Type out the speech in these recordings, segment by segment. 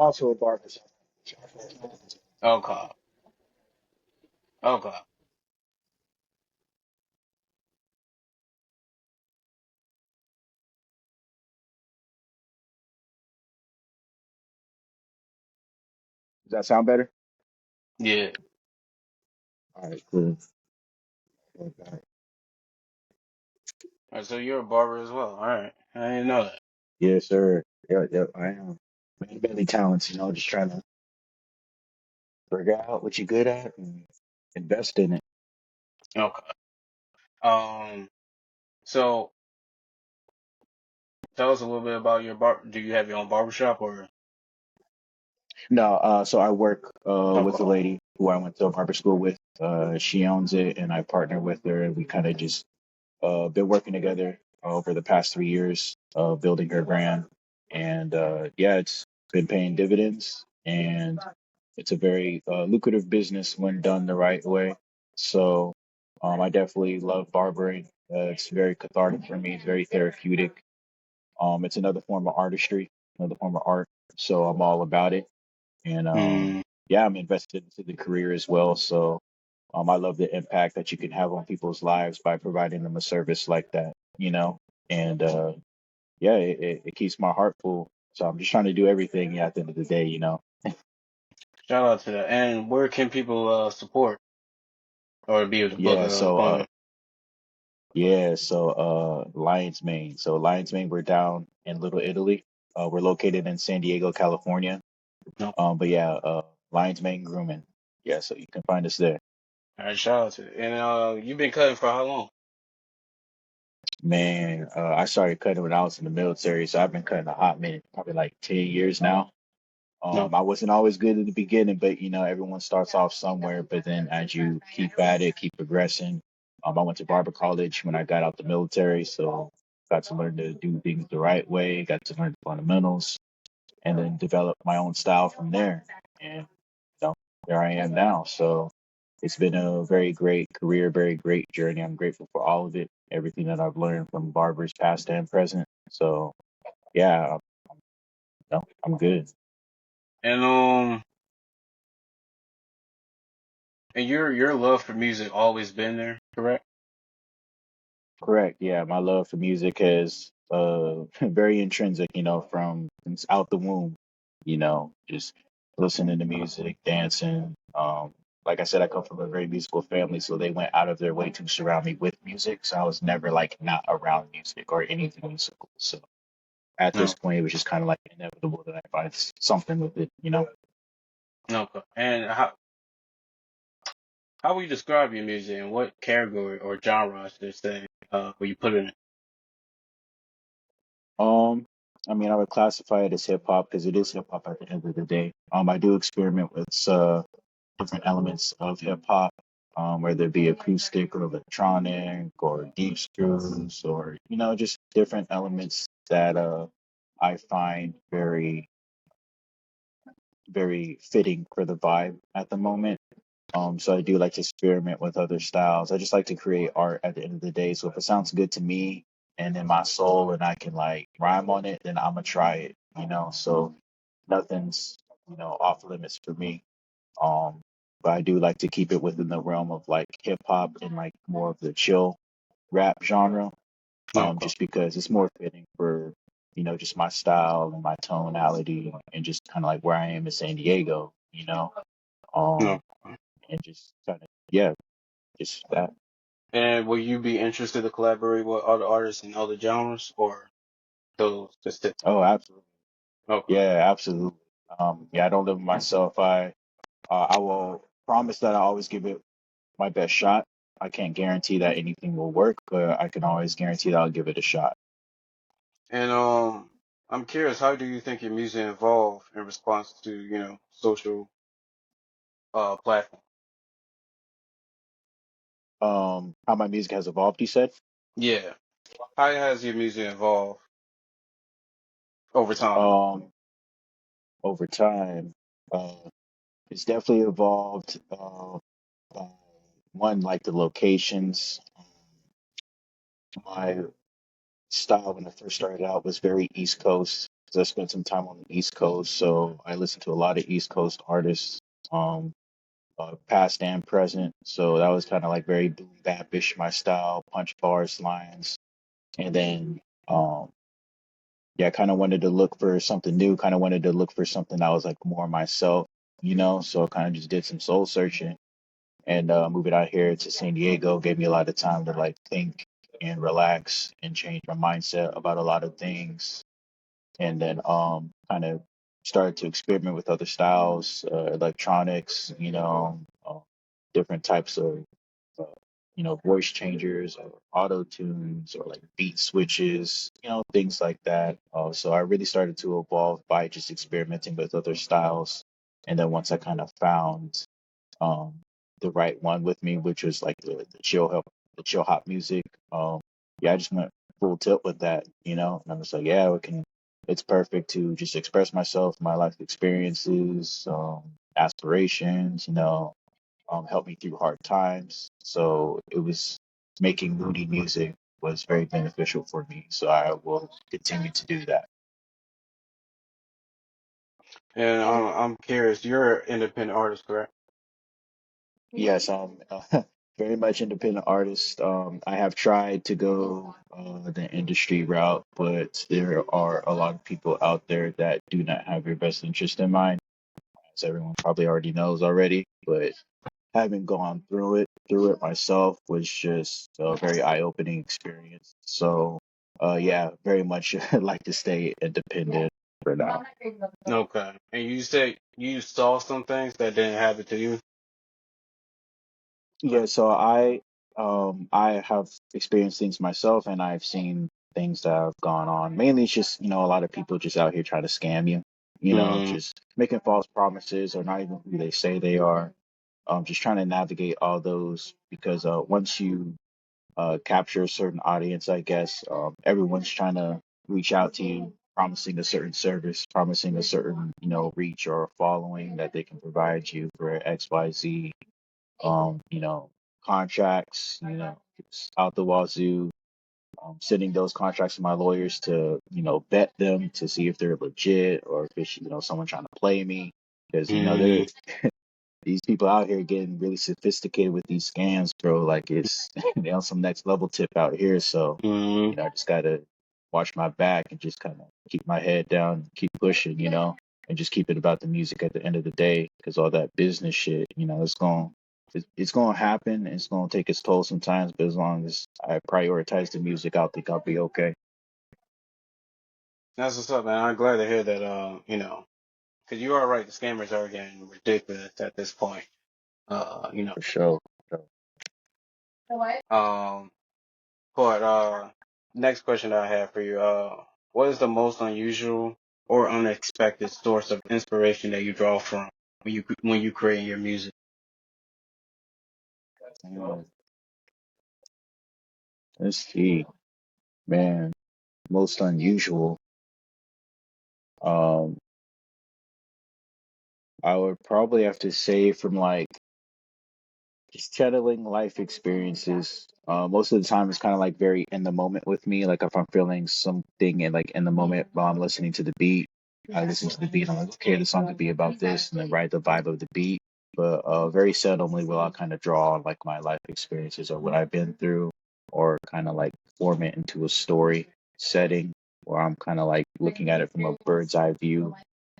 Also a barber. Okay. Okay. Does that sound better? Yeah. All right, cool. Okay. All right, so you're a barber as well. All right. I didn't know that. Yes, sir. Yeah, yeah, I am. Man, belly talents, just trying to figure out what you're good at and invest in it. Okay. Um. So tell us a little bit about your bar. Do you have your own barbershop or? No, so I work with a Okay. lady who I went to a barber school with. She owns it, and I partner with her, and we kind of just been working together over the past 3 years, building her brand. And yeah, it's been paying dividends, and it's a very lucrative business when done the right way. So I definitely love barbering. It's very cathartic for me. It's very therapeutic. It's another form of artistry, another form of art. So I'm all about it. And Mm, yeah, I'm invested into the career as well. So I love the impact that you can have on people's lives by providing them a service like that. And yeah, it keeps my heart full. So I'm just trying to do everything, yeah, at the end of the day. shout out to that. And where can people support or be able to book Yeah, an so appointment? Lion's Mane. So Lion's Mane, we're down in Little Italy. We're located in San Diego, California. No. But yeah, Lion's Mane Grooming. Yeah, so you can find us there. All right. Shout out to it. And you've been cutting for how long? Man, I started cutting when I was in the military, so I've been cutting a hot minute, probably like 10 years now. No. I wasn't always good in the beginning, but everyone starts off somewhere. But then as you keep at it, keep progressing. I went to barber college when I got out the military, so got to learn to do things the right way, got to learn the fundamentals, and then develop my own style from there. And there I am now. So it's been a very great career, very great journey. I'm grateful for all of it, everything that I've learned from barbers past and present. So yeah, no, I'm good. And and your love for music always been there, correct? Correct. Yeah, my love for music is very intrinsic, from since out the womb, just listening to music, dancing. Like I said, I come from a very musical family, so they went out of their way to surround me with music. So I was never like not around music or anything musical. So at this No. point, it was just kind of like inevitable that I find something with it. No. And how would you describe your music and what category or genre, I should say, will you put it in? Um, I mean, I would classify it as hip hop because it is hip hop at the end of the day. I do experiment with different elements of hip hop, whether it be acoustic or electronic or deep screws or just different elements that I find very very fitting for the vibe at the moment. So I do like to experiment with other styles. I just like to create art at the end of the day. So if it sounds good to me and in my soul and I can like rhyme on it, then I'm gonna try it. So nothing's off limits for me. Um, but I do like to keep it within the realm of like hip hop and like more of the chill rap genre. Okay. Just because it's more fitting for just my style and my tonality and just kind of like where I am in San Diego. No. Um, and just kind of yeah, just that. And will you be interested to collaborate with other artists in other genres or those specific? Oh, absolutely. Okay. Yeah, absolutely. Yeah, I don't live with myself. I will promise that I always give it my best shot. I can't guarantee that anything will work, but I can always guarantee that I'll give it a shot. And I'm curious, how do you think your music evolved in response to, social platform? How my music has evolved, you said? Yeah. How has your music evolved over time? Um, Over time, uh, it's definitely evolved. Uh, One, like the locations. My style when I first started out was very East Coast. 'cause I spent some time on the East Coast, so I listened to a lot of East Coast artists, um, past and present. So that was kind of like very boom bapish my style, punch bars, lines, and then yeah, I kind of wanted to look for something new. Kind of wanted to look for something that was like more myself, you know. So I kind of just did some soul searching and moving out here to San Diego gave me a lot of time to like think and relax and change my mindset about a lot of things. And then kind of started to experiment with other styles, electronics, different types of uh, voice changers or auto tunes or like beat switches, things like that. So I really started to evolve by just experimenting with other styles. And then once I kind of found um, the right one with me, which was like the chill hop music. Yeah, I just went full tilt with that, and I'm just like, yeah, it's perfect to just express myself, my life experiences, aspirations, help me through hard times. So it was making moody music was very beneficial for me. So I will continue to do that. And I'm curious, you're an independent artist, correct? Yes, very much independent artist. I have tried to go the industry route, but there are a lot of people out there that do not have your best interest in mind, as everyone probably already knows already. But having gone through it myself was just a very eye-opening experience. So, yeah, very much like to stay independent for now. Okay. And you said you saw some things that didn't happen to you? Yeah, so I have experienced things myself and I've seen things that have gone on. Mainly it's just, a lot of people just out here trying to scam you, Mm, just making false promises or not even who they say they are. Just trying to navigate all those because once you capture a certain audience, I guess, everyone's trying to reach out to you, promising a certain service, promising a certain, reach or following that they can provide you for XYZ um, you know, contracts, it's out the wazoo. Sending those contracts to my lawyers to, vet them to see if they're legit or if it's, someone trying to play me. Because, mm, these people out here getting really sophisticated with these scams, bro. Like it's they on some next level tip out here. So, mm. I just gotta watch my back and just kind of keep my head down, keep pushing, and just keep it about the music at the end of the day. Because all that business shit, it's going to happen. And it's going to take its toll sometimes. But as long as I prioritize the music, I think I'll be okay. That's what's up, man. I'm glad to hear that, because you are right, the scammers are getting ridiculous at this point. Uh, you know, For sure. um, but next question that I have for you, what is the most unusual or unexpected source of inspiration that you draw from when you create your music? Man, let's see, man. Most unusual. Um, I would probably have to say from like just channeling life experiences. Most of the time, it's kind of like very in the moment with me. Like if I'm feeling something and like in the moment while I'm listening to the beat, I listen to the beat. I'm like, okay, the song could be about this, and then write the vibe of the beat. But very seldomly will I kind of draw on like my life experiences or what I've been through, or kind of like form it into a story setting where I'm kind of like looking at it from a bird's eye view.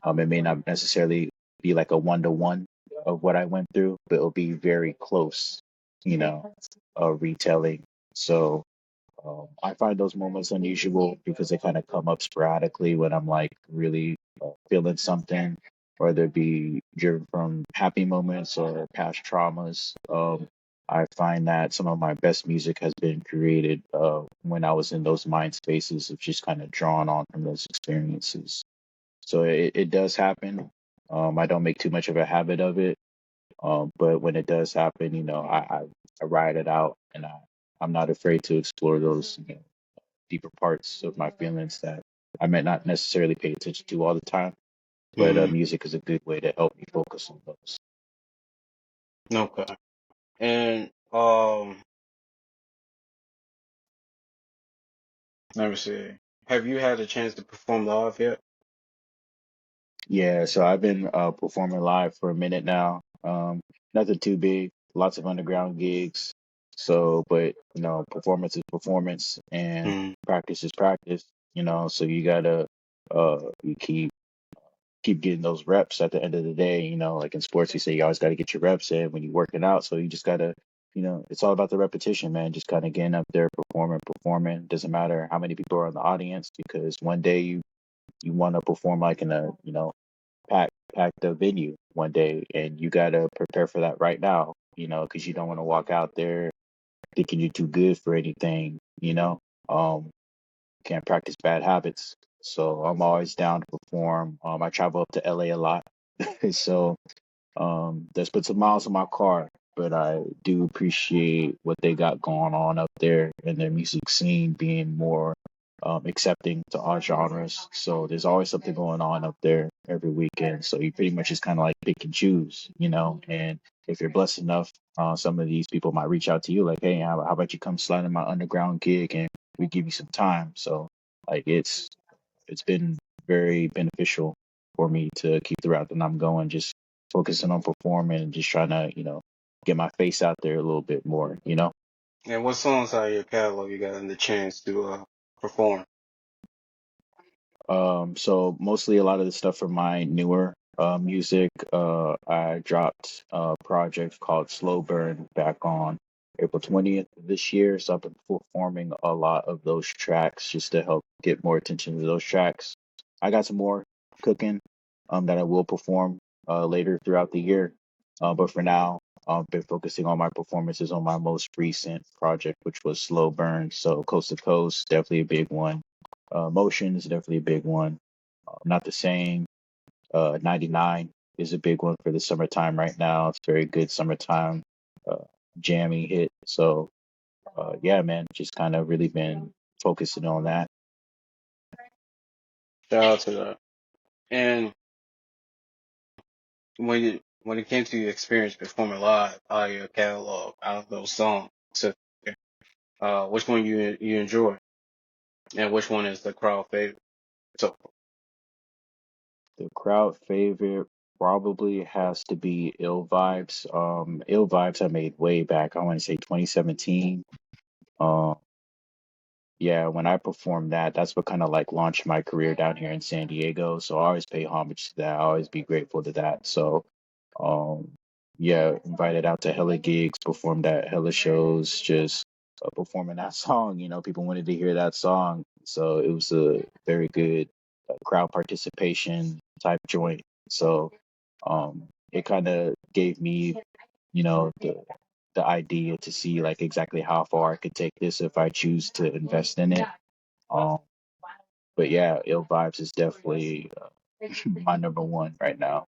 It may not necessarily be like a one-to-one of what I went through, but it'll be very close, you know, retelling. So I find those moments unusual because they kind of come up sporadically when I'm like really feeling something, whether it be driven from happy moments or past traumas. I find that some of my best music has been created when I was in those mind spaces of just kind of drawn on from those experiences. So it does happen. I don't make too much of a habit of it, but when it does happen, I ride it out and I'm not afraid to explore those deeper parts of my feelings that I might not necessarily pay attention to all the time. But Mm, music is a good way to help me focus on those. okay. And let me see. Have you had a chance to perform live yet? Yeah, so I've been performing live for a minute now. Nothing too big, lots of underground gigs. So, but performance is performance and Mm. practice is practice, so you gotta you keep getting those reps at the end of the day, like in sports we say you always gotta get your reps in when you're working out. So you just gotta, it's all about the repetition, man. Just kinda getting up there, performing. Doesn't matter how many people are in the audience because one day you wanna perform like in a, pack the venue one day, and you gotta prepare for that right now, because you don't want to walk out there thinking you're too good for anything, can't practice bad habits. So I'm always down to perform. I travel up to LA a lot, so that's put some miles on my car. But I do appreciate what they got going on up there and their music scene being more accepting to all genres. So there's always something going on up there every weekend. So you pretty much just kind of like pick and choose, And if you're blessed enough, some of these people might reach out to you like, hey, how about you come slide in my underground gig and we give you some time. So like it's been very beneficial for me to keep the route that I'm going, just focusing on performing and just trying to, get my face out there a little bit more. And what songs out of your catalog you got in the chance to perform? So mostly a lot of the stuff from my newer music. I dropped a project called Slow Burn back on April 20th of this year. So I've been performing a lot of those tracks just to help get more attention to those tracks. I got some more cooking that I will perform later throughout the year. But for now, I've been focusing on my performances on my most recent project, which was Slow Burn. So Coast to Coast, definitely a big one. Motion is definitely a big one. Not the same. 99 is a big one for the summertime right now. It's very good summertime uh, jammy hit. So yeah, man, just kind of really been focusing on that. Shout out to that. And when it came to your experience performing live out of your catalog, out of those songs, so which one you enjoy, and which one is the crowd favorite? So The crowd favorite probably has to be Ill Vibes. Ill Vibes I made way back. I want to say 2017. Um, Yeah, when I performed that, that's what kind of like launched my career down here in San Diego. So I always pay homage to that. I always be grateful to that. So, um, yeah, invited out to hella gigs, performed at hella shows, just performing that song. People wanted to hear that song. So it was a very good crowd participation type joint. So, it kind of gave me, the idea to see like exactly how far I could take this if I choose to invest in it. Um, but yeah, Ill Vibes is definitely my number one right now.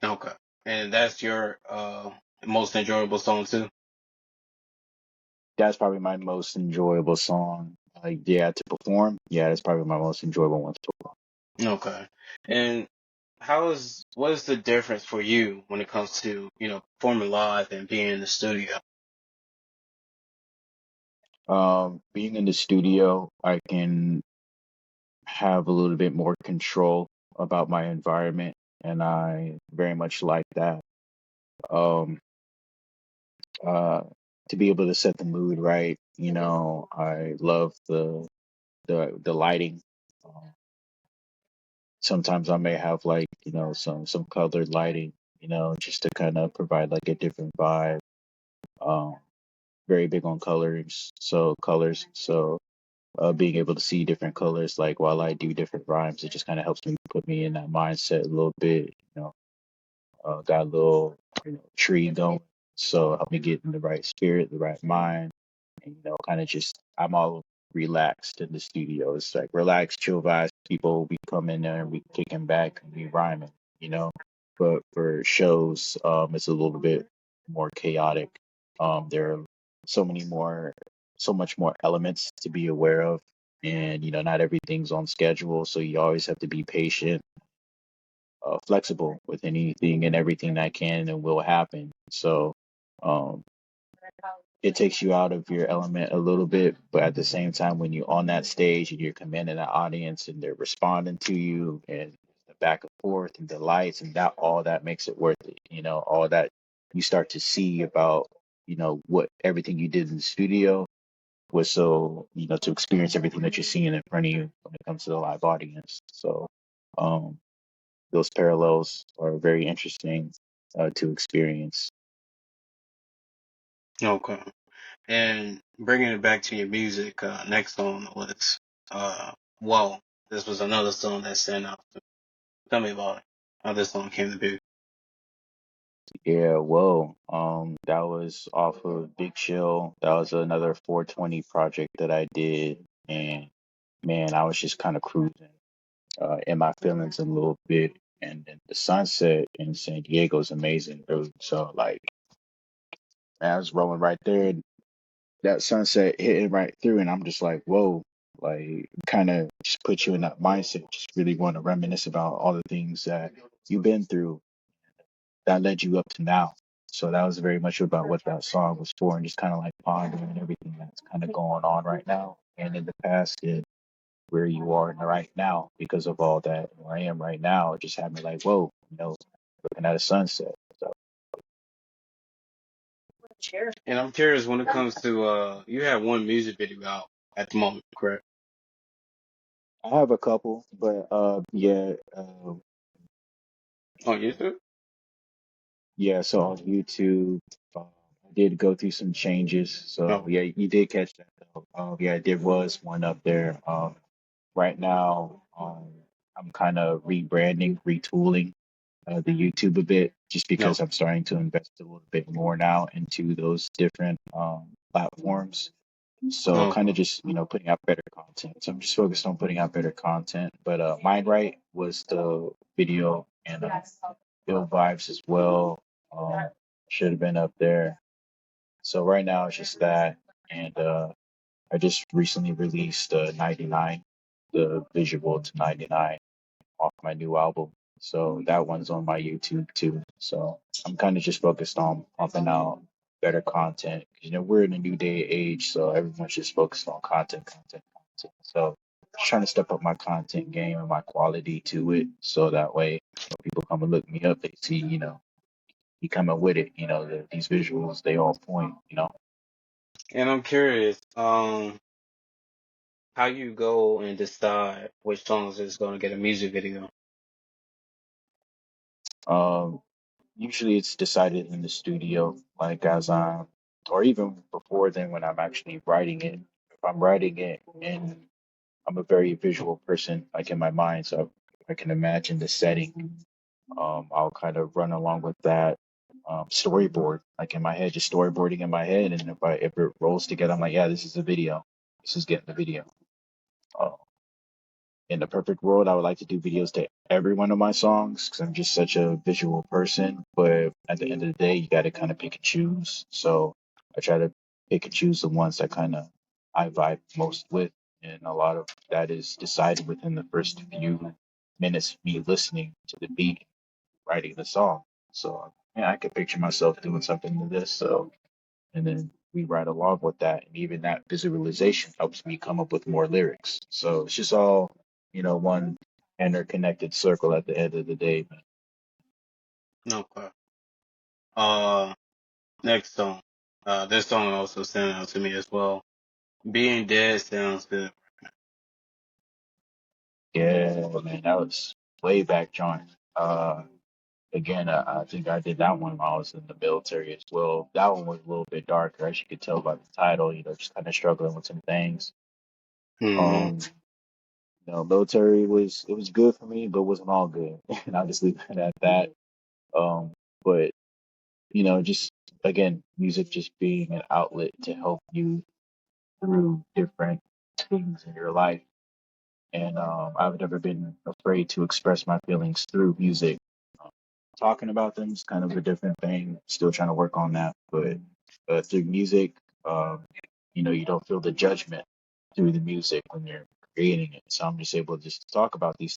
okay, and that's your most enjoyable song too. That's probably my most enjoyable song. Yeah, to perform. Yeah, that's probably my most enjoyable one to Okay, and what is the difference for you when it comes to performing live and being in the studio? perform. Being in the studio, I can have a little bit more control about my environment, and I very much like that. Um, uh, to be able to set the mood right, I love the lighting. Um, Sometimes I may have like, some colored lighting, just to kind of provide like a different vibe. Um, very big on colors. So being able to see different colors, like while I do different rhymes, it just kind of helps me put me in that mindset a little bit. Got a little, tree going, so help me get in the right spirit, the right mind, and kind of just I'm all relaxed in the studio. It's like relaxed, chill vibes. People we come in there and we kicking back and we rhyming, you know. But for shows, it's a little bit more chaotic. There are so many more, so much more elements to be aware of, and not everything's on schedule, so you always have to be patient, flexible with anything and everything that can and will happen. So. Um, it takes you out of your element a little bit, but at the same time, when you're on that stage and you're commanding an audience and they're responding to you and the back and forth and the lights and that all that makes it worth it. All that you start to see about, what everything you did in the studio was so, to experience everything that you're seeing in front of you when it comes to the live audience. So um, those parallels are very interesting to experience. Okay. And bringing it back to your music, next song was Whoa. This was another song that stand out. Tell me about it. How this song came to be. Yeah, whoa. That was off of Big Chill. That was another 420 project that I did, and man, I was just kind of cruising in my feelings a little bit. And then the sunset in San Diego is amazing, dude. So like, man, I was rolling right there, that sunset hitting right through, and I'm just like, whoa. Like, kind of just put you in that mindset. Just really want to reminisce about all the things that you've been through that led you up to now. So that was very much about what that song was for, and just kind of like pondering everything that's kind of going on right now and in the past, and where you are right now because of all that. Where I am right now, it just had me like, whoa, looking at a sunset. So And I'm curious when it comes to you have one music video out at the moment, correct? I have a couple, but yeah, On YouTube? yeah. So on YouTube, I did go through some changes. So No. yeah, you did catch that though. Yeah, there was one up there. Right now, I'm kind of rebranding, retooling the YouTube a bit, just No. because I'm starting to invest a little bit more now into those different platforms. So kind Okay. of just putting out better content. So I'm just focused on putting out better content. But Mind Right was the video, and Ill Vibes as well. Should have been up there. So right now it's just that, and I just recently released 99, the visual to 99 off my new album. So that one's on my YouTube too. So I'm kind of just focused on pumping out better content. We're in a new day and age, so everyone's just focused on content, content, content. So just trying to step up my content game and my quality to it, so that way when people come and look me up, they see, you coming with it. These visuals, they all point. And I'm curious, how you go and decide which songs is gonna get a music video. Um, Usually it's decided in the studio, like as I'm, or even before then when I'm actually writing it. If I'm writing it and I'm a very visual person, like in my mind, so I can imagine the setting. I'll kind of run along with that storyboard, like in my head, just storyboarding in my head. And if it rolls together, I'm like, yeah, this is a video. This is getting the video. Uh, in the perfect world, I would like to do videos to every one of my songs because I'm just such a visual person. But at the end of the day, you got to kind of pick and choose. So I try to pick and choose the ones that kind of I vibe most with. And a lot of that is decided within the first few minutes of me listening to the beat, writing the song. So yeah, I could picture myself doing something to this. So and then we ride along with that, and even that visualization helps me come up with more lyrics. So it's just all one interconnected circle at the end of the day. Okay. Uh, next song. This song also stands out to me as well. Being Dead sounds good. Yeah, man, that was way back, John. Again, I think I did that one while I was in the military as well. That one was a little bit darker, as you could tell by the title. Just kind of struggling with some things. Mm-hmm. Um, Military was, it was good for me, but it wasn't all good, and I'll just leave it at that. But just again, music just being an outlet to help you through different things in your life. And I've never been afraid to express my feelings through music. Um, Talking about them is kind of a different thing. Still trying to work on that, but through music, um, you don't feel the judgment through the music when you're creating it. So I'm just able to just talk about these,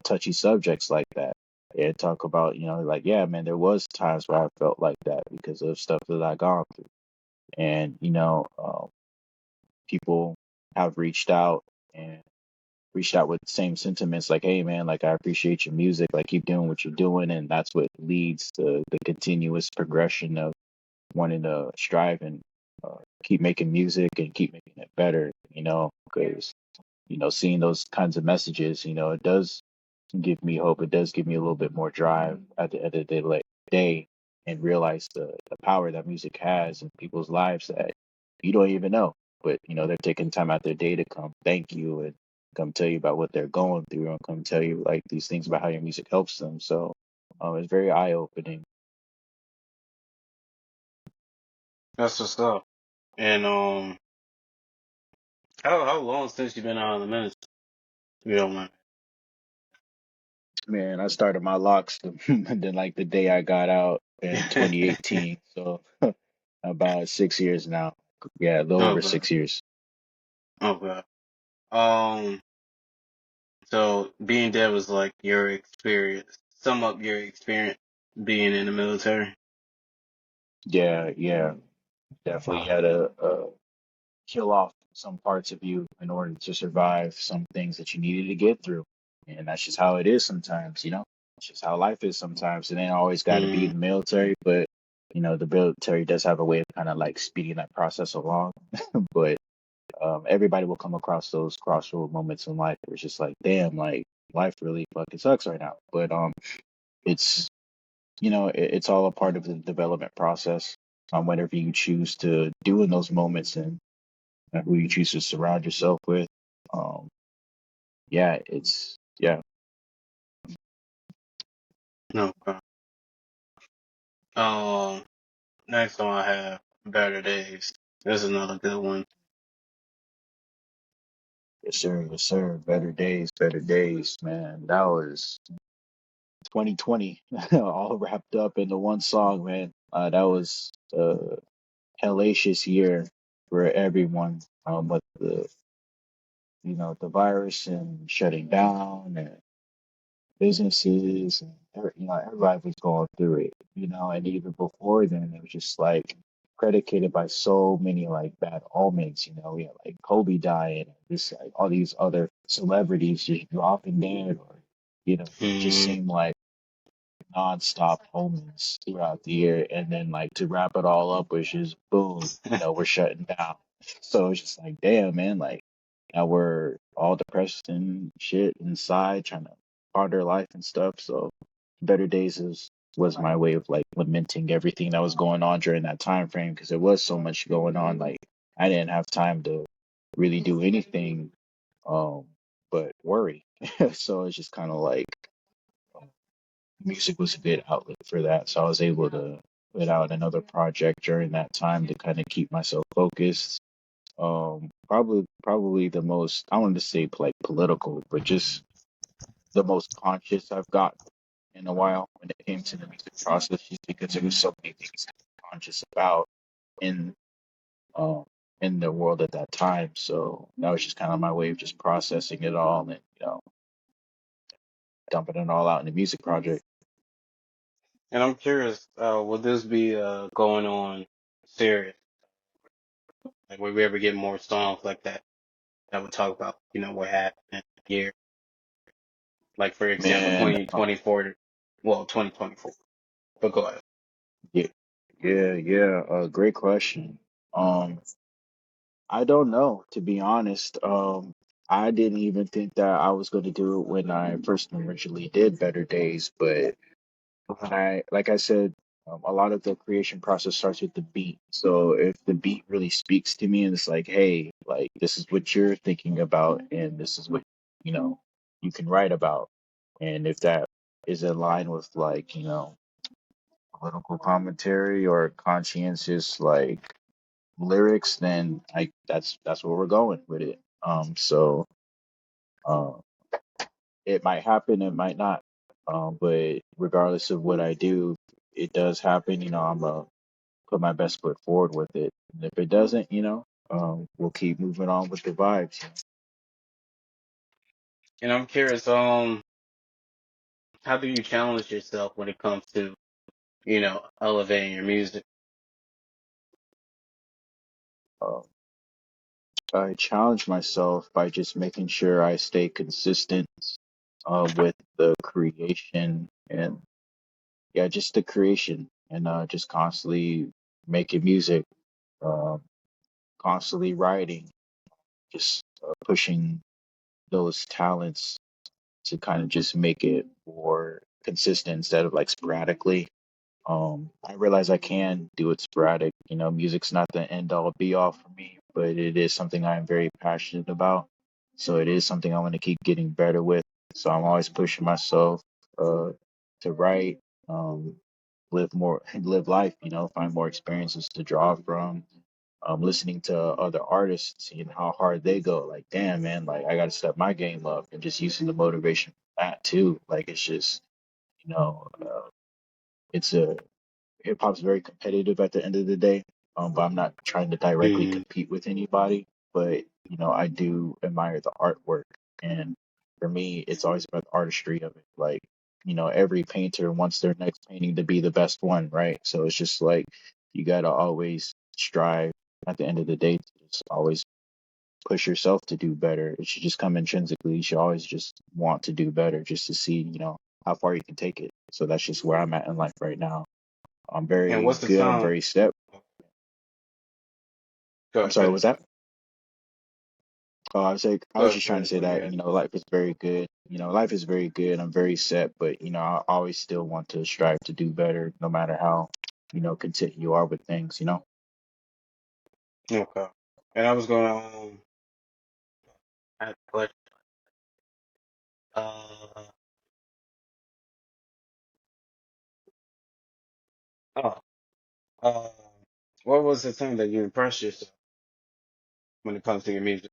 touchy subjects like that. And talk about, like, yeah, man, there was times where I felt like that because of stuff that I gone through. And, people have reached out and reached out with the same sentiments, like, hey man, like I appreciate your music, like keep doing what you're doing, and that's what leads to the continuous progression of wanting to strive and keep making music and keep making it better, because seeing those kinds of messages, it does give me hope. It does give me a little bit more drive at the end of the day, and realize the power that music has in people's lives that you don't even know. But, they're taking time out their day to come thank you and come tell you about what they're going through and come tell you like these things about how your music helps them. So it's very eye opening. That's what's up. And how long since you been out of the ministry? If you don't mind. Man, I started my locks then like the day I got out in 2018. So about 6 years now. Yeah, a little over Okay. 6 years. Okay. Um. So being dead was like your experience. Sum up your experience being in the military. Yeah, yeah, definitely had to kill off some parts of you in order to survive some things that you needed to get through. And that's just how it is sometimes. It's just how life is sometimes. It ain't always got to be Mm. the military, but the military does have a way of kind of like speeding that process along. But everybody will come across those crossroad moments in life where it's just like, damn, like life really fucking sucks right now. But it's it's all a part of the development process. Whatever you choose to do in those moments and who you choose to surround yourself with. Um, yeah, yeah. No. Um. Next one I have Better Days. There's another good one. Yes, sir, yes, sir. Better days, man. That was 2020, all wrapped up into one song, man. That was a hellacious year for everyone. But the virus and shutting down and businesses and everybody was going through it, and even before then it was just like predicated by so many like bad omens. We had like Kobe dying, this like all these other celebrities just dropping dead, or it just Mm. seemed like nonstop omens throughout the year, and then like to wrap it all up was just boom, we're shutting down. So it's just like, damn, man, like now we're all depressed and shit inside, trying to ponder life and stuff. So Better Days was my way of like lamenting everything that was going on during that time frame, because there was so much going on. Like I didn't have time to really do anything um but worry. So it's just kind of like music was a good outlet for that. So I was able to put out another project during that time to kind of keep myself focused. Probably the most, I wanted to say like political, but just the most conscious I've got in a while when it came to the music process, just because there was so many things to be conscious about in um in the world at that time. So that was just kind of my way of just processing it all and dumping it all out in the music project. And I'm curious, will this be going on serious? Like, will we ever get more songs like that that would talk about, what happened in the year? Like, for example, Man, 2024, well, 2024. But go ahead. yeah, yeah. Great question. Um, I don't know, to be honest. I didn't even think that I was going to do it when I first originally did Better Days, but when like I said, a lot of the creation process starts with the beat. So if the beat really speaks to me and it's like, hey, like this is what you're thinking about, and this is what you know you can write about, and if that is in line with like political commentary or conscientious like lyrics, then that's where we're going with it. So uh, it might happen, it might not. But regardless of what I do, it does happen. I'm gonna put my best foot forward with it. And if it doesn't, we'll keep moving on with the vibes. And I'm curious, how do you challenge yourself when it comes to, elevating your music? Uh, I challenge myself by just making sure I stay consistent with the creation and yeah, just the creation and just constantly making music, uh, constantly writing, just pushing those talents to kind of just make it more consistent instead of like sporadically. I realize I can do it sporadic. You know, music's not the end all be all for me, but it is something I'm very passionate about. So it is something I want to keep getting better with. So I'm always pushing myself uh, to write, um, live more, live life. You know, find more experiences to draw from. Listening to other artists, seeing how hard they go. Like, damn, man, like I got to step my game up, and just using the motivation for that too. Like, it's just, you know, it's a hip hop's very competitive at the end of the day. But I'm not trying to directly Mm. compete with anybody. But you know, I do admire the artwork, and for me, it's always about the artistry of it. Like, you know, every painter wants their next painting to be the best one, right? So it's just like you gotta always strive at the end of the day to just always push yourself to do better. It should just come intrinsically. You should always just want to do better, just to see, you know, how far you can take it. So that's just where I'm at in life right now. I'm And very what's the good. I'm song? very step. Go I'm sorry, finish. what's that? Oh, I Go was ahead, just trying to finish say what you that, had. you know, life is very good. You know, life is very good. I'm very set, but, you know, I always still want to strive to do better no matter how, you know, content you are with things, you know? Okay. And I was going to ask a question. Uh, oh, uh, what was the thing that you impressed yourself when it comes to your music?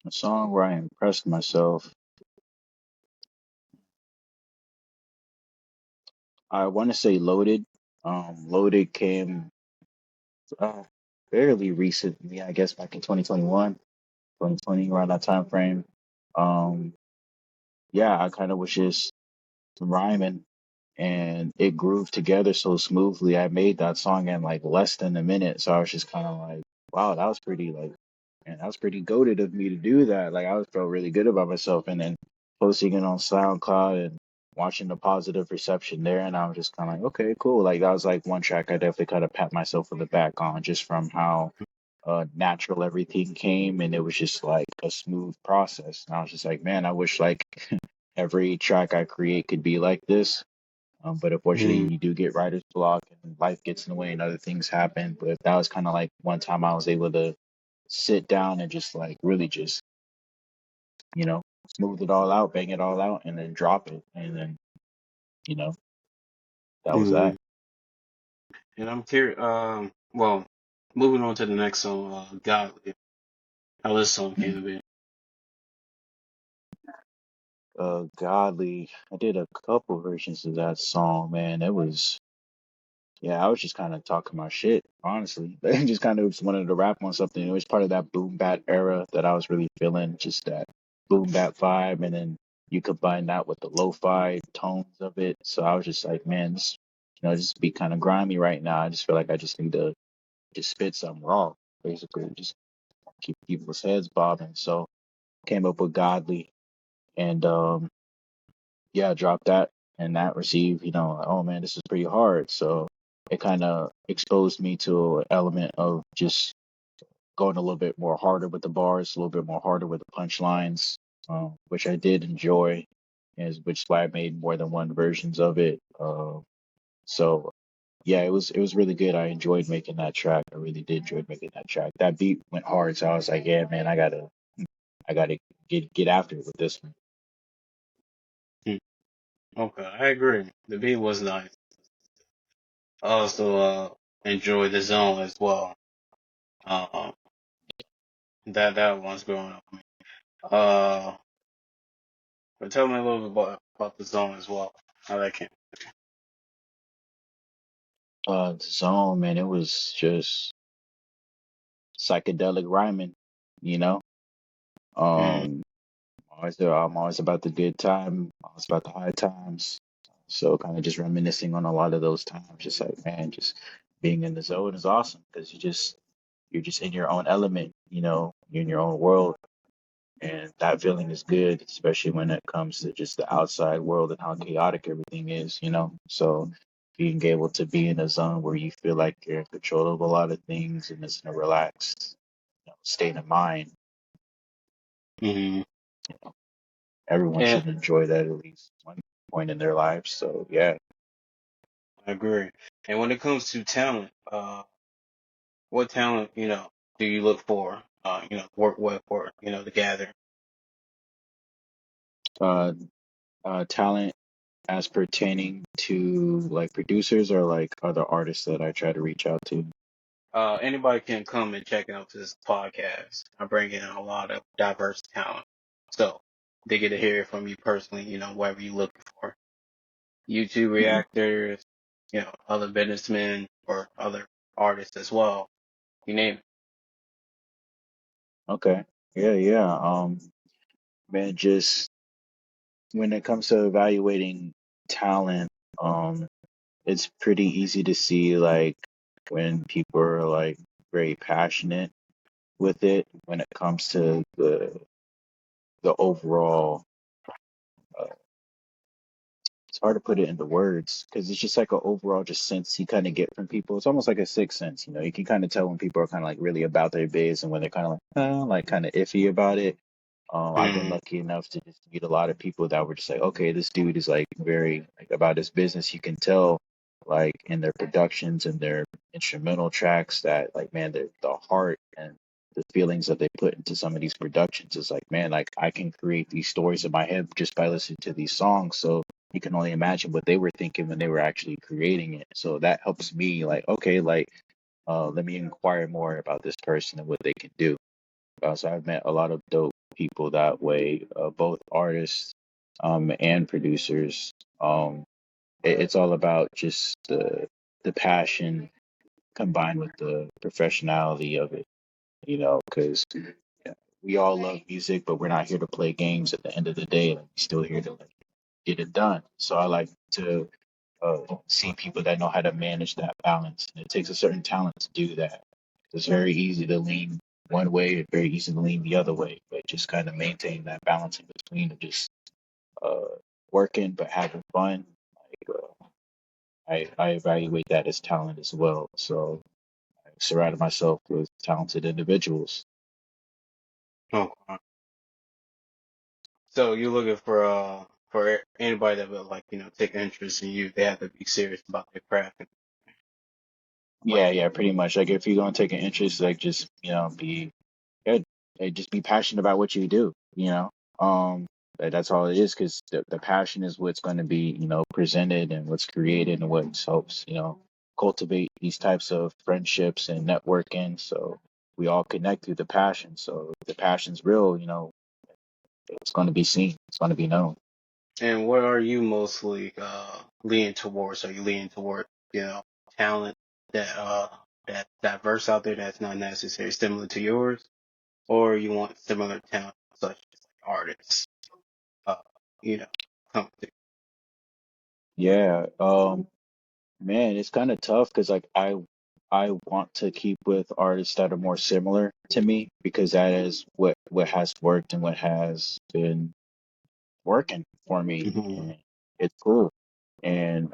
A song where I impressed myself. I want to say Loaded. Loaded came uh, fairly recently, I guess back in 2021, 2020, around that time frame. Um, yeah, I kind of was just rhyming and it grooved together so smoothly. I made that song in like less than a minute. So I was just kind of like, wow, that was pretty like, man, that was pretty goated of me to do that. Like I was felt really good about myself and then posting it on SoundCloud and watching the positive reception there. And I was just kind of like, okay, cool. Like that was like one track I definitely kind of pat myself on the back on just from how natural everything came and it was just like a smooth process. And I was just like, man, I wish like every track I create could be like this. But unfortunately, Mm, you do get writer's block and life gets in the way and other things happen. But that was kind of like one time I was able to sit down and just like really just, you know, smooth it all out, bang it all out, and then drop it. And then, you know, that was that. mm. And I'm curious. Well, moving on to the next song, Godly. How this song came to be. Godly, I did a couple versions of that song, man. It was Yeah, I was just kind of talking my shit, honestly. I just kind of just wanted to rap on something. It was part of that boom bap era that I was really feeling, just that boom bap vibe, and then you combine that with the lo-fi tones of it. So I was just like, man, this, just be kind of grimy right now. I just feel like I just need to just spit something raw, basically, just keep people's heads bobbing. So came up with Godly, and yeah, dropped that and that received, oh man, this is pretty hard. So it kind of exposed me to an element of just going a little bit more harder with the bars, a little bit more harder with the punchlines, which I did enjoy, which is why I made more than one versions of it. So yeah, it was really good. I enjoyed making that track. I really did enjoy making that track. That beat went hard, so I was like, yeah, man, I gotta get after it with this one. Mm. Okay, I agree. The beat was nice. I also enjoyed the zone as well. Um, that one's growing up. Uh, but tell me a little bit about the zone as well. How that came. The Zone, man, it was just psychedelic rhyming, you know. Mm, Um, I'm always about the good time, always about the high times. So kind of just reminiscing on a lot of those times. Just like, man, just being in the zone is awesome because you just you're just in your own element, you're in your own world. And that feeling is good, especially when it comes to just the outside world and how chaotic everything is. So being able to be in a zone where you feel like you're in control of a lot of things and it's in a relaxed, state of mind, Hmm. everyone And should enjoy that at least one point in their lives. So yeah. I agree. And when it comes to talent, what talent, do you look for, work with or, to gather? Uh, Talent as pertaining to like producers or like other artists that I try to reach out to. Anybody can come and check out this podcast. I bring in a lot of diverse talent. So they get to hear it from you personally, whatever you're looking for. YouTube Mhm. reactors, other businessmen or other artists as well. You name it. Okay. Yeah, yeah. Man, just when it comes to evaluating talent, it's pretty easy to see like when people are like very passionate with it when it comes to the overall it's hard to put it into words because it's just like an overall just sense you kind of get from people. It's almost like a sixth sense, you can kind of tell when people are kind of like really about their biz and when they're kind of like kind of iffy about it. I've been Mm, lucky enough to just meet a lot of people that were just like, okay, this dude is like very like about his business. You can tell like in their productions and their instrumental tracks that like man, the heart and the feelings that they put into some of these productions is like, man, like I can create these stories in my head just by listening to these songs. So you can only imagine what they were thinking when they were actually creating it. So that helps me like, okay, like let me inquire more about this person and what they can do. So I've met a lot of dope people that way, both artists and producers. It's all about just the passion combined with the professionality of it, because we all love music, but we're not here to play games at the end of the day. Like, we're still here to like, get it done. So I like to see people that know how to manage that balance. And it takes a certain talent to do that. It's very easy to lean one way, and very easy to lean the other way, but just kind of maintain that balance in between of just uh, working but having fun. Like, I evaluate that as talent as well. So I surrounded myself with talented individuals. okay. So you're looking for anybody that would like, take interest in you. They have to be serious about their craft and what Yeah, yeah, pretty much. Like if you're gonna take an interest, like just be good. Like, just be passionate about what you do. That's all it is. Because the passion is what's going to be presented and what's created and what helps cultivate these types of friendships and networking. So we all connect through the passion. So if the passion's real, it's going to be seen. It's going to be known. And what are you mostly leaning towards? Are you leaning toward, talent that's diverse out there that's not necessarily similar to yours? Or you want similar talent such as like artists, uh, you know, come to Yeah. Man, it's kind of tough because like I want to keep with artists that are more similar to me because that is what has worked and what has been working for me, hmm and it's cool. And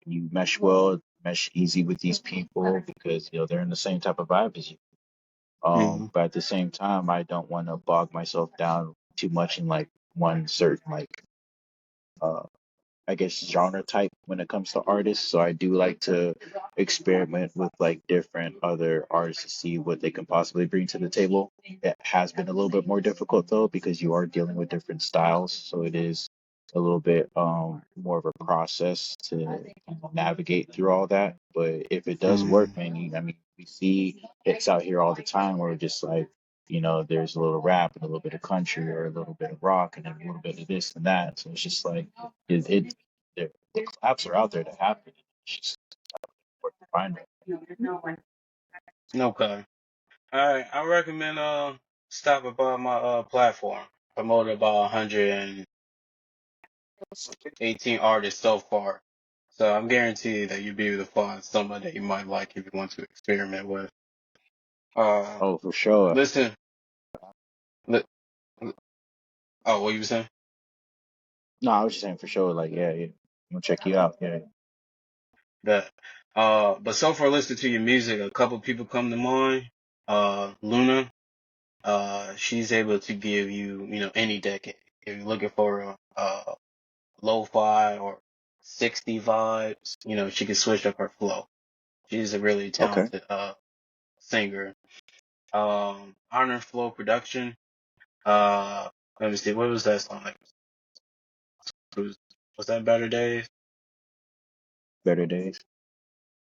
you mesh well, mesh easy with these people because they're in the same type of vibe as you. hmm But at the same time, I don't want to bog myself down too much in like one certain like uh I guess genre type when it comes to artists. So I do like to experiment with like different other artists to see what they can possibly bring to the table. It has been a little bit more difficult though because you are dealing with different styles. So it is a little bit more of a process to navigate through all that. But if it does work, hmm man, I mean we see hits out here all the time where we're just like there's a little rap and a little bit of country or a little bit of rock and then a little bit of this and that. So it's just like it the collabs are out there to happen. It's just important to find them. Okay. All right. I recommend stopping by my platform. Promoted about 118 artists so far. So I'm guaranteed that you'll be able to find somebody that you might like if you want to experiment with. Uh, Oh, for sure. listen, li- oh, what you were saying? No, I was just saying for sure. Like, yeah, yeah. I'm gonna check you out. Yeah. That, but so far listening to your music, a couple people come to mind. Luna, she's able to give you, any decade. If you're looking for lo-fi or 60 vibes, she can switch up her flow. She's a really Okay. talented singer. Honor Flow Production. Uh, Let me see, what was that song? Like, was that Better Days? Better days.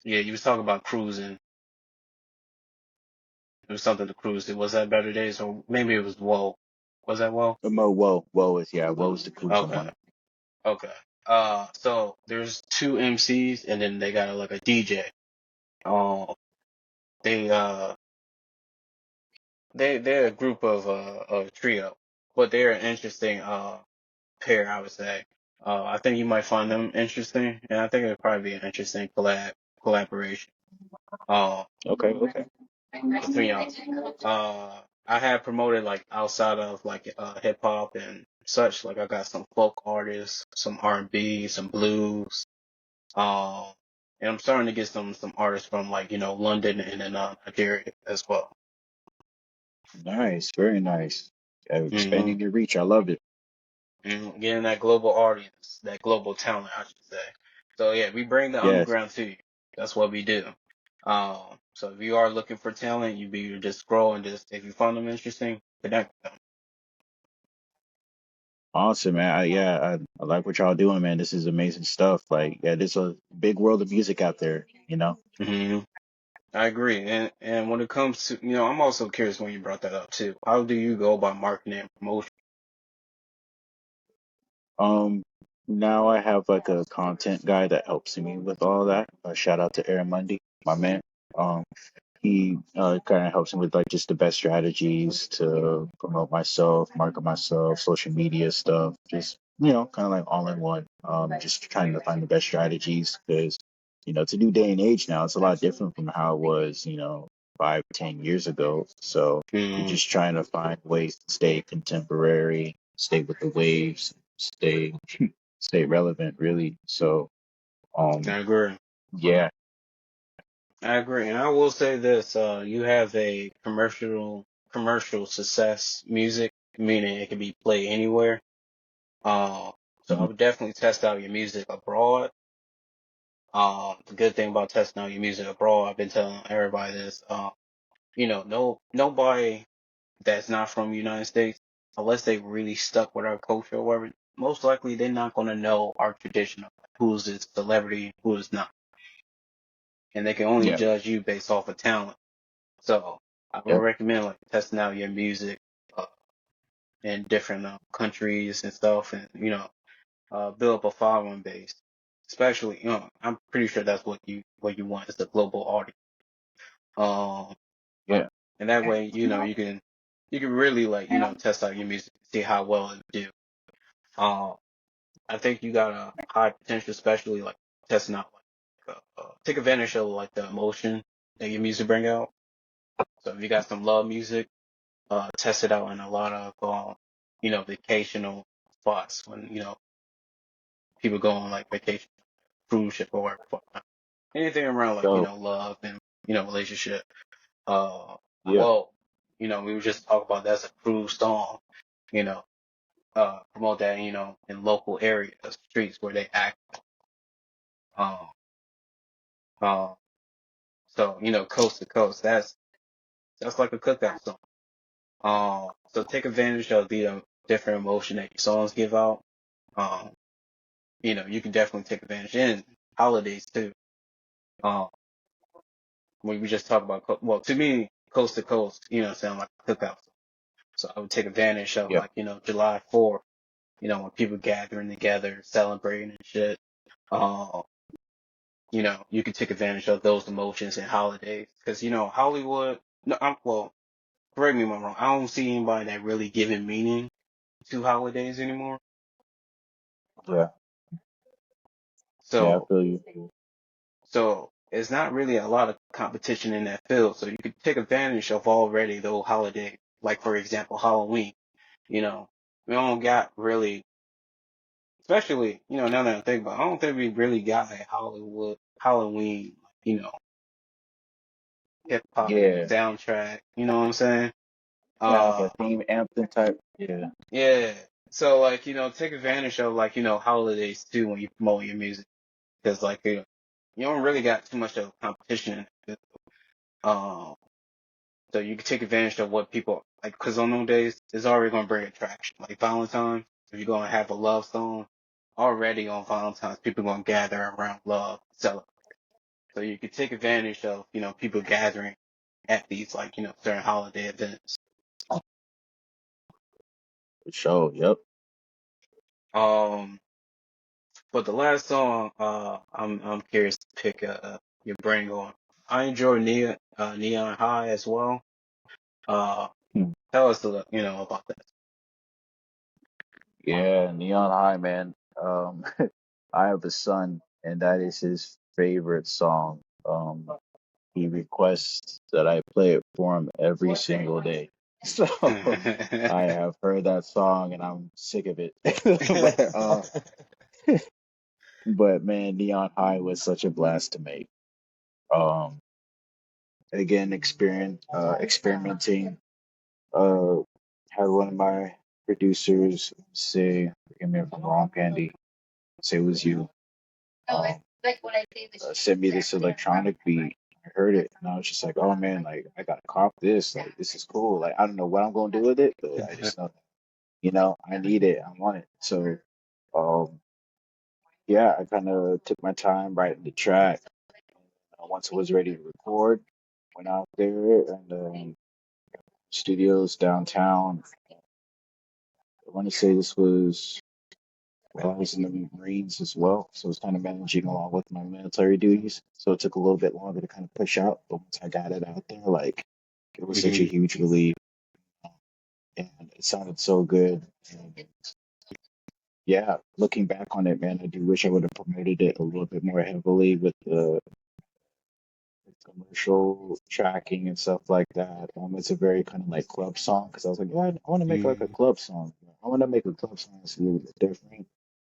Yeah, you was talking about cruising. It was something to cruise. Was that Better Days, or maybe it was Whoa? Was that Whoa? Whoa is yeah. Whoa is the cruising Okay, one. okay. So there's two MCs, and then they got like a DJ. Um, they they're a group of a trio, but they're an interesting pair, I would say. I think you might find them interesting, and I think it'd probably be an interesting collaboration. Uh, Okay. Okay. between y'all. I have promoted like outside of like hip hop and such. Like I got some folk artists, some R&B, some blues. Um, and I'm starting to get some artists from like London and then Nigeria as well. Nice. Very nice. hmm Expanding your reach. I love it. Getting that global audience, that global talent, I should say. So yeah, we bring the Yes. underground to you. That's what we do. So if you are looking for talent, you be just scroll and just if you find them interesting, connect with them. Awesome, man. I like what y'all doing, man. This is amazing stuff. Like, yeah, there's a big world of music out there, you know? hmm I agree. And when it comes to, I'm also curious when you brought that up too. How do you go about marketing and promotion? Um, Now I have like a content guy that helps me with all that. Shout out to Aaron Mundy, my man. Um, he kind of helps me with like just the best strategies to promote myself, market myself, social media stuff, just kind of like all in one. Just trying to find the best strategies because it's a new day and age now. It's a lot different from how it was, 5, 10 years ago. So you're Mm, just trying to find ways to stay contemporary, stay with the waves, stay relevant, really. So I um, agree. yeah, I agree. And I will say this, you have a commercial success music, meaning it can be played anywhere. So I mhm, would definitely test out your music abroad. The good thing about testing out your music abroad, I've been telling everybody this, no nobody that's not from the United States, unless they really stuck with our culture or whatever, most likely they're not gonna know our tradition of who's a celebrity, who is not. And they can only yeah, judge you based off of talent. So I would yeah, recommend like testing out your music uh, in different countries and stuff, and build up a following base. Especially, I'm pretty sure that's what you want is the global audience. Um, yeah, and that way, you can really like test out your music, see how well it do. Um, I think you got a high potential, especially like testing out like take advantage of like the emotion that your music bring out. So if you got some love music, test it out in a lot of vacational spots when people go on like vacation, cruise ship or whatever. Anything around like dope, love and relationship. Uh, yeah, well, we were just talking about that's a cruise song. You know, promote that in local areas, streets where they act. Um, uh, so coast to coast. That's like a cookout song. So take advantage of the different emotion that your songs give out. Um, you can definitely take advantage in holidays too. Um, when we just talk about, well, to me, coast to coast, sound like a cookout. So I would take advantage of yeah, like, July 4th, when people gathering together, celebrating and shit. Uh, you can take advantage of those emotions and holidays. Cause, Hollywood, no, well, correct me if I'm wrong. I don't see anybody that really giving meaning to holidays anymore. yeah, yeah. I So, feel you. so it's not really a lot of competition in that field. So you could take advantage of already the old holiday, like for example, Halloween. You know, we don't got really, especially, now that I think about it, I don't think we really got a Hollywood Halloween, hip hop Yeah, soundtrack. You know what I'm saying? yeah, like a Uh, theme anthem type. Yeah, yeah. So like, take advantage of like, holidays too when you promote your music. Because like, you don't really got too much of competition. Um, so you can take advantage of what people like. Because on those days, it's already gonna bring attraction. Like Valentine's, if you're gonna have a love song, already on Valentine's, people gonna gather around love, celebrate. So you can take advantage of people gathering at these like certain holiday events. for sure. Yep. Um, but the last song, I'm curious to pick your brain on. I enjoy Neon High as well. Uh, Hmm. tell us about that. Yeah, Neon High, man. I have a son, and that is his favorite song. He requests that I play it for him every single day. So I have heard that song, and I'm sick of it. But man, Neon High was such a blast to make. Um, again, experimenting. Uh, had one of my producers say, forgive me if I'm wrong, Andy, say it was you. Um, sent me this electronic beat. I heard it, and I was just like, "Oh man, like I gotta cop this. Like this is cool. Like I don't know what I'm gonna do with it, but I just know, I need it. I want it." So, um, yeah, I kind of took my time writing the track. Once it was ready to record, went out there and studios downtown. I want to say this was while I was in the Marines as well, so I was kind of managing along with my military duties. So it took a little bit longer to kind of push out, but once I got it out there, like it was such a Hmm. huge relief, and it sounded so good. And yeah, looking back on it, man, I do wish I would have promoted it a little bit more heavily with the commercial tracking and stuff like that. It's a very kind of like club song because I was like, yeah, I want to make like a Hmm. club song. I want to make a club song that's a little bit different.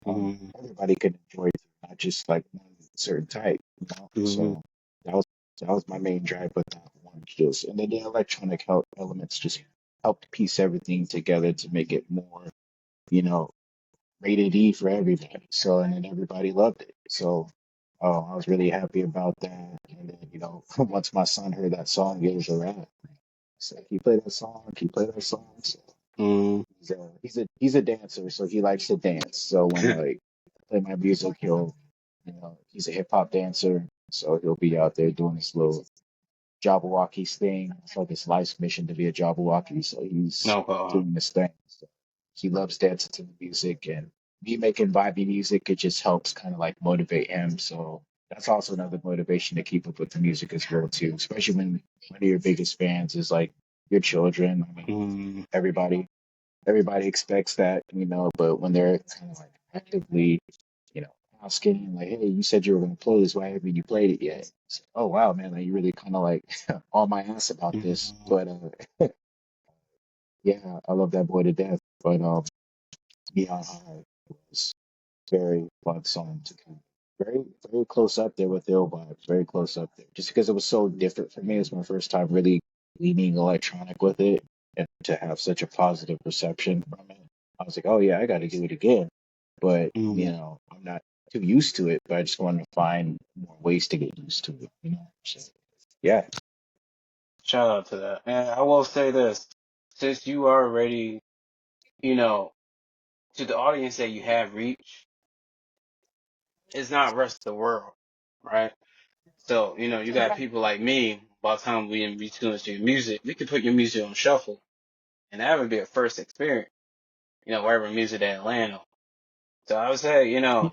Hmm. Everybody could enjoy it, not just like one certain type. Hmm. So that was that was my main drive with that one. Just and then the electronic elements just helped piece everything together to make it more, you know, rated E for everybody. So and then everybody loved it. So I was really happy about that. And then, once my son heard that song, it was a wrap. So he played that song, he played that song. So Hmm. he's a dancer, so he likes to dance. So when like I play my music, he's a hip hop dancer, so he'll be out there doing this little Jabberwocky's thing. It's like his life's mission to be a Jabberwocky, so he's Okay. doing this thing. So he loves dancing to the music, and me making vibey music, it just helps kind of like motivate him. So that's also another motivation to keep up with the music as well too, especially when one of your biggest fans is like your children. I mean, Hmm. everybody everybody expects that, but when they're kind of like actively, you know, asking like, hey, you said you were going to play this, why haven't you played it yet? It's like, oh wow, man, like you really kind of like on my ass about this. Hmm. But yeah, I love that boy to death. But Neon High was very fun song to do. Very, very close up there with Ill Vibes, very close up there. Just because it was so different for me, it was my first time really leaning electronic with it, and to have such a positive reception from it. I was like, oh yeah, I got to do it again. But, Hmm. I'm not too used to it, but I just wanted to find more ways to get used to it. So, yeah. Shout out to that. And I will say this, since you are already, you know, to the audience that you have reached, it's not rest of the world, right? So, you got people like me, by the time we retune to your music, we can put your music on shuffle, and that would be a first experience, wherever music that land on. So I would say, Yeah.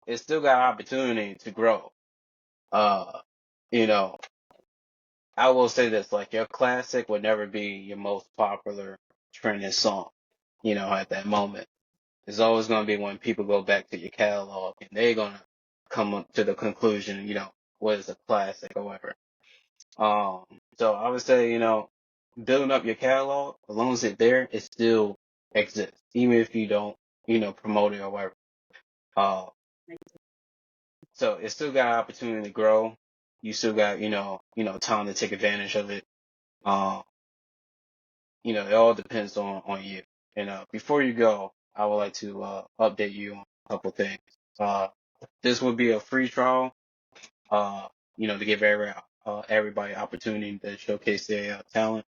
it's still got opportunity to grow. Uh, you know, I will say this, like your classic would never be your most popular trending song, at that moment. It's always going to be when people go back to your catalog and they're going to come up to the conclusion, what is a classic or whatever. Um, so I would say, building up your catalog, as long as it's there, it still exists, even if you don't, promote it or whatever. Uh, so it still got opportunity to grow. You still got, time to take advantage of it. Um, it all depends on you. And before you go, I would like to update you on a couple things. Uh, this would be a free trial. To give everybody opportunity to showcase their talent.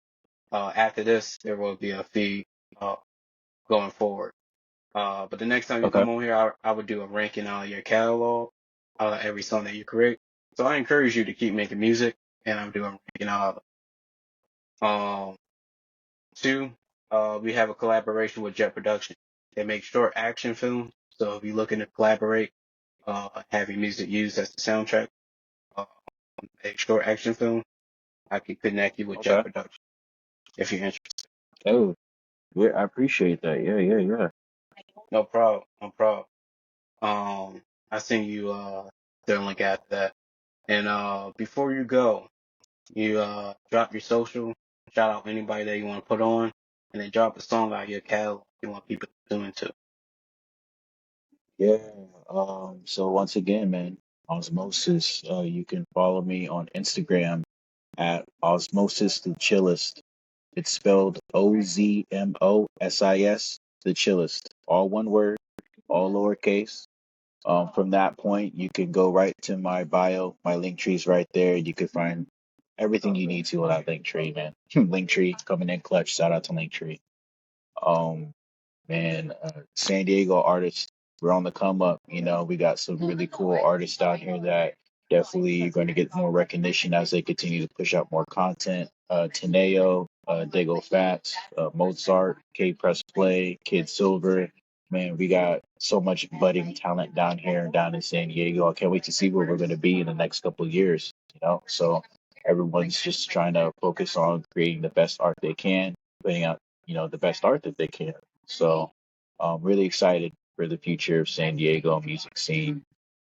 After this, there will be a fee uh, going forward. But the next time you Okay. come on here, I would do a ranking on your catalog, every song that you create. So I encourage you to keep making music, and I'm doing ranking out. Um, Two, we have a collaboration with Jet Production. They make short action films. So if you're looking to collaborate, have your music used as the soundtrack, uh, a short action film, I can connect you with Jet Okay. Production if you're interested. Oh, yeah, I appreciate that. Yeah, yeah, yeah. No problem. No problem. I send you their link after that. And before you go, you drop your social, shout out anybody that you want to put on, and then drop a song out of your catalog you want people to tune into. Yeah. So once again, man, Osmosis, you can follow me on Instagram at Osmosis the Chillest. It's spelled Ozmosis, the Chillest. All one word, all lowercase. From that point, you can go right to my bio. My link tree is right there. You can find everything you need to on that link tree, man. Link tree coming in clutch. Shout out to link tree. Um, Man, San Diego artists, we're on the come up. We got some really cool artists down here that definitely are going to get more recognition as they continue to push out more content. Teneo, Dago Fats, Mozart, K Press Play, Kid Silver. Man, we got so much budding talent down in San Diego. I can't wait to see where we're going to be in the next couple of years. So everyone's just trying to focus on creating the best art they can, putting out, the best art that they can. So I'm really excited for the future of San Diego music scene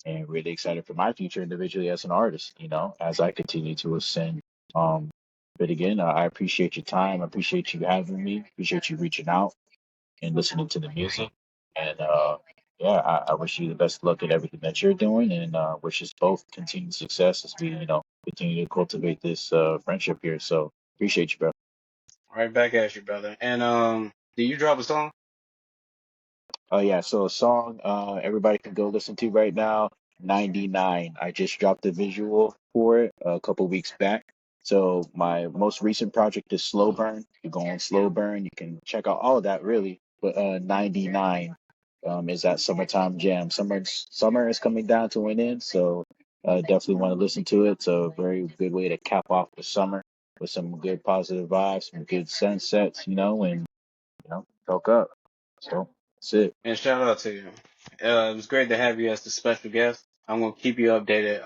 and really excited for my future individually as an artist, as I continue to ascend. Um, but again, I appreciate your time. I appreciate you having me. Appreciate you reaching out and listening to the music. And yeah, I wish you the best luck at everything that you're doing and wish us both continued success as we, continue to cultivate this friendship here. So appreciate you, bro. Right back at you, brother. And do you drop a song? Oh yeah, so a song everybody can go listen to right now, 99. I just dropped a visual for it a couple weeks back. So my most recent project is Slow Burn. You go on Slow Burn, you can check out all of that really. But 99 is that summertime jam. Summer is coming down to an end, so definitely want to listen to it. It's a very good way to cap off the summer with some good positive vibes, some good sunsets, and talk up. So that's it. And shout out to you. It was great to have you as the special guest. I'm gonna keep you updated.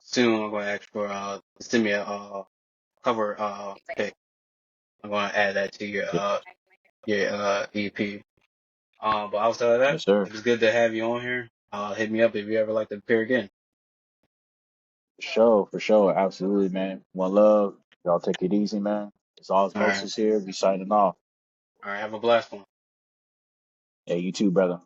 Soon I'm gonna ask for send me a cover pic. I'm gonna add that to your EP. But outside of that, Yes, sir. it was good to have you on here. Hit me up if you ever like to appear again. For sure, for sure. Absolutely, man. One love. Y'all take it easy, man. It's All right, Osmosis here. We signing off. all right. Have a blessed one. Hey, you too, brother.